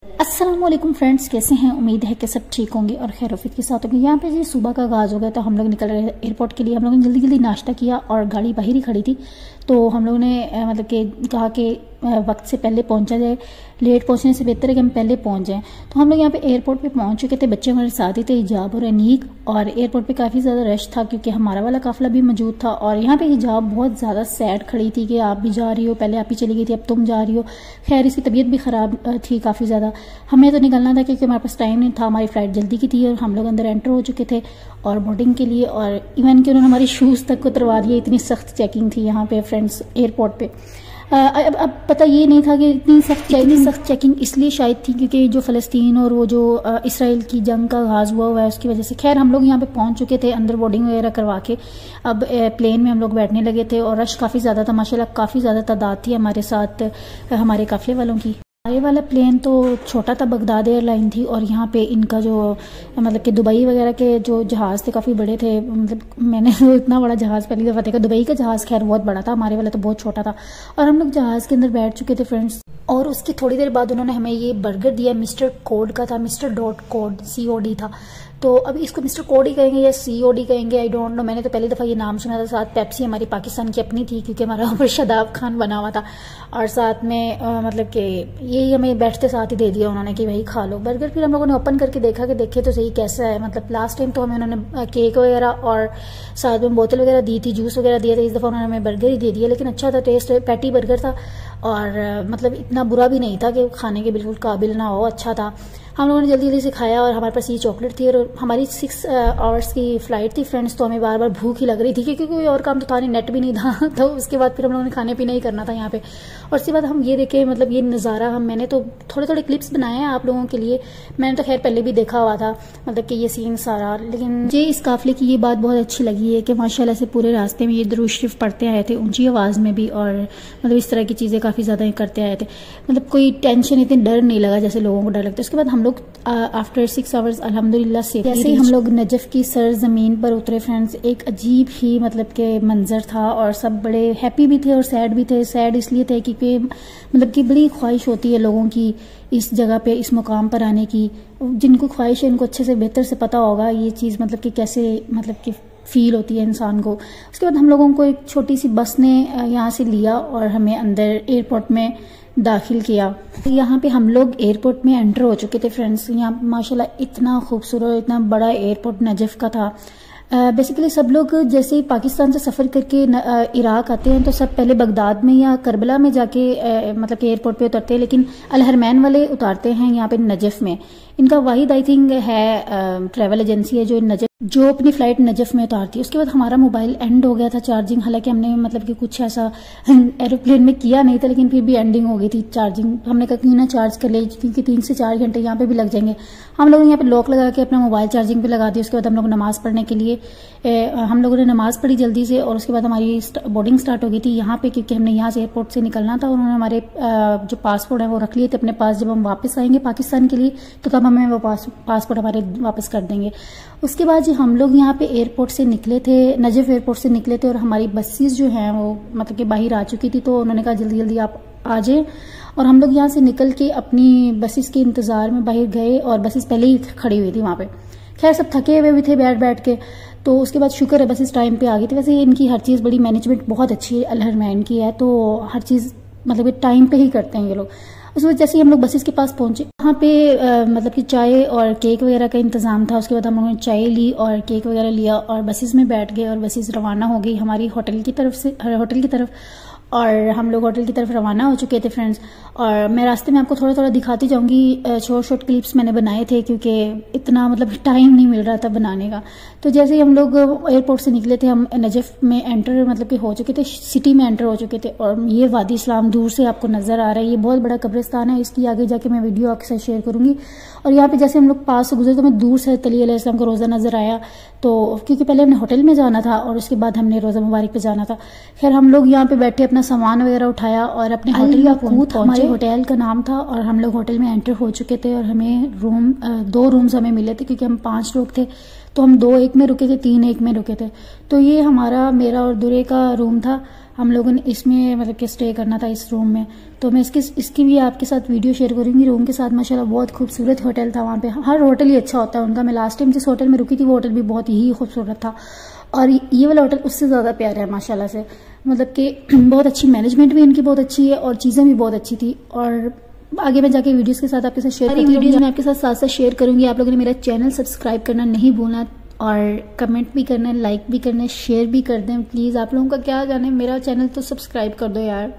अस्सलामुअलैकुम फ्रेंड्स, कैसे हैं? उम्मीद है कि सब ठीक होंगे और खैर वफीद के साथ होंगे। यहाँ पे जी सुबह का आगाज़ हो गया तो हम लोग निकल रहे एयरपोर्ट के लिए। हम लोगों ने जल्दी जल्दी नाश्ता किया और गाड़ी बाहर ही खड़ी थी तो हम लोगों ने मतलब कि कहा कि वक्त से पहले पहुंचा जाए, लेट पहुंचने से बेहतर है कि हम पहले पहुंच जाएं। तो हम लोग यहाँ पे एयरपोर्ट पे पहुंच चुके थे। बच्चे हमारे साथ ही थे, हिजाब और अनीक, और एयरपोर्ट पे काफ़ी ज़्यादा रश था क्योंकि हमारा वाला काफ़िला भी मौजूद था। और यहाँ पे हिजाब बहुत ज़्यादा सैड खड़ी थी कि आप भी जा रही हो, पहले आप ही चली गई थी, अब तुम जा रही हो। खैर इसकी तबीयत भी ख़राब थी काफ़ी ज़्यादा। हमें तो निकलना था क्योंकि हमारे पास टाइम नहीं था, हमारी फ़्लाइट जल्दी की थी और हम लोग अंदर एंटर हो चुके थे और बोर्डिंग के लिए। और इवन कि उन्होंने हमारे शूज़ तक उतरवा दिए, इतनी सख्त चेकिंग थी यहाँ पे फ्रेंड्स एयरपोर्ट पे। अब पता ये नहीं था कि इतनी सख्त चेकिंग इसलिए शायद थी क्योंकि जो फ़लस्तीन और वो जो इसराइल की जंग का आगाज़ हुआ है उसकी वजह से। खैर हम लोग यहाँ पे पहुँच चुके थे, अंदर बोर्डिंग वगैरह करवा के अब प्लेन में हम लोग बैठने लगे थे और रश काफ़ी ज़्यादा था माशाल्लाह, काफ़ी ज़्यादा तादाद थी हमारे साथ हमारे काफ़िले वालों की। ये वाला प्लेन तो छोटा था, बगदाद एयरलाइन थी, और यहाँ पे इनका जो मतलब कि दुबई वगैरह के जो जहाज़ थे काफ़ी बड़े थे। मतलब मैंने तो इतना बड़ा जहाज़ पहली दफ़ा देखा। दुबई का जहाज़ खैर बहुत बड़ा था, हमारे वाला तो बहुत छोटा था। और हम लोग जहाज़ के अंदर बैठ चुके थे फ्रेंड्स। और उसकी थोड़ी देर बाद उन्होंने हमें ये बर्गर दिया, मिस्टर कोड का था, मिस्टर डॉट कोड COD था। तो अभी इसको मिस्टर कोड ही कहेंगे या COD कहेंगे, आई डोंट नो। मैंने तो पहली दफ़ा ये नाम सुना था। साथ पेप्सी हमारी पाकिस्तान की अपनी थी क्योंकि हमारा ऊपर शादाब खान बना हुआ था, और साथ में मतलब कि यही हमें बैठते साथ ही दे दिया उन्होंने कि भाई खा लो बर्गर। फिर हम लोगों ने ओपन करके देखा कि देखे तो सही कैसा है। मतलब लास्ट टाइम तो हमें उन्होंने केक वगैरह और साथ में बोतल वगैरह दी थी, जूस वगैरह दिया था। इस दफ़ा उन्होंने हमें बर्गर ही दे दिया, लेकिन अच्छा था टेस्ट, पैटी बर्गर था और मतलब इतना बुरा भी नहीं था कि खाने के बिल्कुल काबिल ना हो, अच्छा था। हम लोगों ने जल्दी जल्दी से खाया और हमारे पास ये चॉकलेट थी और हमारी 6 आवर्स की फ़्लाइट थी फ्रेंड्स। तो हमें बार बार भूख ही लग रही थी क्योंकि कोई और काम तो था नहीं, नेट भी नहीं था। तो उसके बाद फिर हम लोगों ने खाने पीना ही करना था यहाँ पे। और उसके बाद हम ये देखे, मतलब ये नज़ारा मैंने तो थोड़े थोड़े क्लिप्स बनाए हैं आप लोगों के लिए। मैंने तो खैर पहले भी देखा हुआ था मतलब कि ये सीन सारा, लेकिन मुझे इस काफ़िले की ये बात बहुत अच्छी लगी है कि माशाल्लाह से पूरे रास्ते में ये दुरूद शरीफ पढ़ते आए थे, ऊंची आवाज़ में भी, और मतलब इस तरह की चीज़ें काफ़ी ज़्यादा करते आए थे। मतलब कोई टेंशन, इतनी डर नहीं लगा जैसे लोगों को डर लगता है। उसके बाद हम लोग आफ्टर 6 आवर्स अल्हम्दुलिल्लाह सेफ, जैसे ही हम लोग नजफ की सरजमीन पर उतरे फ्रेंड्स, एक अजीब ही मतलब के मंजर था और सब बड़े हैप्पी भी थे और सैड भी थे। सैड इसलिए थे क्योंकि मतलब कि बड़ी ख्वाहिश होती है लोगों की इस जगह पे, इस मुकाम पर आने की। जिनको ख्वाहिश है उनको अच्छे से बेहतर से पता होगा ये चीज़, मतलब कि कैसे मतलब कि फील होती है इंसान को। उसके बाद हम लोगों को एक छोटी सी बस ने यहाँ से लिया और हमें अंदर एयरपोर्ट में दाखिल किया। यहाँ पे हम लोग एयरपोर्ट में एंटर हो चुके थे फ्रेंड्स। यहाँ माशाल्लाह इतना खूबसूरत, इतना बड़ा एयरपोर्ट नजफ का था। बेसिकली सब लोग जैसे पाकिस्तान से सफ़र करके इराक आते हैं तो सब पहले बगदाद में या करबला में जाके मतलब कि एयरपोर्ट पे उतरते हैं, लेकिन अल हरमैन वाले उतारते हैं यहाँ पे नजफ में। इनका वाहिद आई थिंक है ट्रैवल एजेंसी है जो अपनी फ़्लाइट नजफ में उतारती है। उसके बाद हमारा मोबाइल एंड हो गया था चार्जिंग, हालांकि हमने मतलब कि कुछ ऐसा एरोप्लेन में किया नहीं था, लेकिन फिर भी एंडिंग हो गई थी चार्जिंग। हमने कहा क्यों ना चार्ज कर ले क्योंकि 3 से 4 घंटे यहाँ पे भी लग जाएंगे। हम लोगों ने यहाँ पे लॉक लगा के अपना मोबाइल चार्जिंग पे लगा दिया। उसके बाद हम लोग नमाज़ पढ़ने के लिए हम लोगों ने नमाज़ पढ़ी जल्दी से, और उसके बाद हमारी बोर्डिंग स्टार्ट हो गई थी यहाँ पे क्योंकि हमने यहाँ से एयरपोर्ट से निकलना था। उन्होंने हमारे जो पासपोर्ट है वो रख लिए थे अपने पास। जब हम वापस आएंगे पाकिस्तान के लिए तो तब हमें वो पासपोर्ट हमारे वापस कर देंगे। उसके बाद हम लोग यहाँ पे एयरपोर्ट से निकले थे, नजफ एयरपोर्ट से निकले थे, और हमारी बसेस जो हैं वो मतलब कि बाहर आ चुकी थी। तो उन्होंने कहा जल्दी जल्दी आप आ जाए, और हम लोग यहाँ से निकल के अपनी बसेस के इंतज़ार में बाहर गए और बसेस पहले ही खड़ी हुई थी वहाँ पे। खैर सब थके हुए भी थे बैठ बैठ के। तो उसके बाद शुक्र है बसेस टाइम पे आ गई थी। वैसे इनकी हर चीज़ बड़ी मैनेजमेंट बहुत अच्छी है, अल हरमैन की है, तो हर चीज़ मतलब टाइम पे ही करते हैं ये लोग। उस वजह जैसे ही हम लोग बसेस के पास पहुंचे वहाँ पे मतलब कि चाय और केक वगैरह का इंतज़ाम था। उसके बाद हम लोगों ने चाय ली और केक वगैरह लिया और बसेस में बैठ गए और बसेस रवाना हो गई हमारी होटल की तरफ। और हम लोग होटल की तरफ रवाना हो चुके थे फ्रेंड्स। और मैं रास्ते में आपको थोड़ा थोड़ा दिखाती जाऊंगी, शॉर्ट क्लिप्स मैंने बनाए थे क्योंकि इतना मतलब टाइम नहीं मिल रहा था बनाने का। तो जैसे ही हम लोग एयरपोर्ट से निकले थे हम नजफ में एंटर मतलब कि हो चुके थे, सिटी में एंटर हो चुके थे। और ये वादी इस्लाम दूर से आपको नज़र आ रहा है, ये बहुत बड़ा कब्रिस्तान है। इसकी आगे जाके मैं वीडियो आपके साथ शेयर करूंगी। और यहाँ पे जैसे हम लोग पास से गुजरे तो मैं दूर से अली अलैहिस्सलाम का रोज़ा नज़र आया, तो क्योंकि पहले हमने होटल में जाना था और उसके बाद हमने रोज़ा मुबारक पे जाना था। खैर हम लोग यहाँ पे बैठे अपना सामान वगैरह उठाया और अपने होटल का पहुंचे। हमारे होटल का नाम था और हम लोग होटल में एंटर हो चुके थे। और हमें 2 रूम्स हमें मिले थे क्योंकि हम 5 लोग थे, तो हम 2 एक में रुके थे, 3 एक में रुके थे। तो ये मेरा और दुरे का रूम था। हम लोगों ने इसमें मतलब कि स्टे करना था इस रूम में। तो मैं इसकी भी आपके साथ वीडियो शेयर करूँगी। रूम के साथ माशाल्लाह बहुत खूबसूरत होटल था वहाँ पे। हर होटल ही अच्छा होता है उनका। मैं लास्ट टाइम जिस होटल में रुकी थी वो होटल भी बहुत ही खूबसूरत था, और ये वाला होटल उससे ज़्यादा प्यारा है माशाल्लाह से। मतलब कि बहुत अच्छी मैनेजमेंट भी इनकी बहुत अच्छी है और चीज़ें भी बहुत अच्छी थी। और आगे मैं जाके वीडियोस के साथ आपके साथ शेयर करूँगी। वीडियोस मैं आपके साथ साथ शेयर करूँगी। आप लोगों ने मेरा चैनल सब्सक्राइब करना नहीं भूलना, और कमेंट भी करना है, लाइक भी करना है, शेयर भी कर दें प्लीज़। आप लोगों का क्या जाने, मेरा चैनल तो सब्सक्राइब कर दो यार।